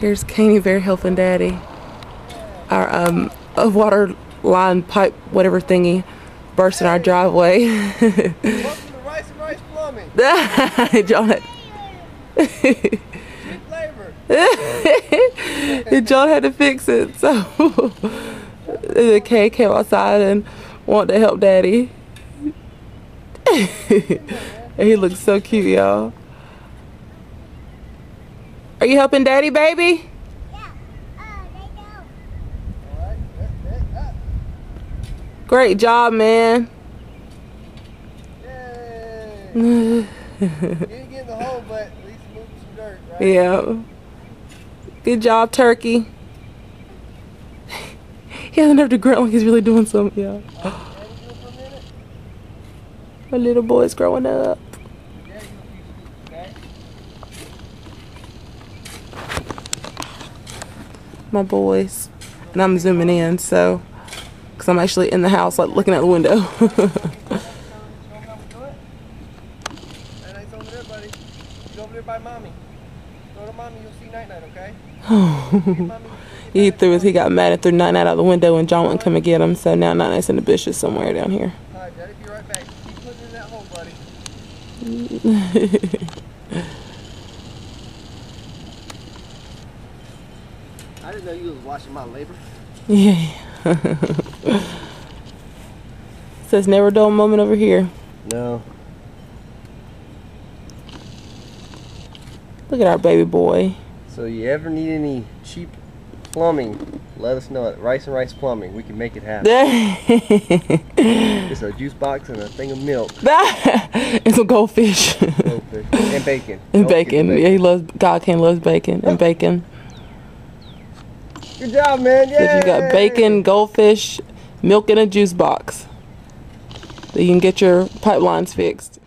Here's Caney Bear helping Daddy. Our a water line pipe, whatever thingy, burst in our driveway. Welcome to Rice and Rice Plumbing. John had Cheap labor. John had to fix it, so the kid came outside and wanted to help Daddy. And he looks so cute, y'all. Are you helping Daddy, baby? Great job, man. Yay. You didn't get in the hole, but at least moving some dirt, right? Yeah. Good job, Turkey. He doesn't have to grunt like he's really doing something, yeah. My little boy's growing up. My boys. And I'm zooming in, so, because I'm actually in the house, like looking out the window. Nice over there, buddy. He's over there by mommy. Go to mommy, you'll see Night Night, okay? He got mad and threw Night Night out the window, and John wouldn't come and get him, so now Night Night's in the bushes somewhere down here. Alright, Daddy, be right back. Keep putting in that hole, buddy. I didn't know you was watching my labor. Yeah. Says never a dull moment over here. No. Look at our baby boy. So you ever need any cheap plumbing, let us know at Rice and Rice Plumbing. We can make it happen. Just a juice box and a thing of milk. And some goldfish. Goldfish. And bacon. And bacon. Yeah, he loves, God King loves bacon. And bacon. Good job, man. Yay! So you got bacon, goldfish, milk in a juice box. So you can get your pipelines fixed.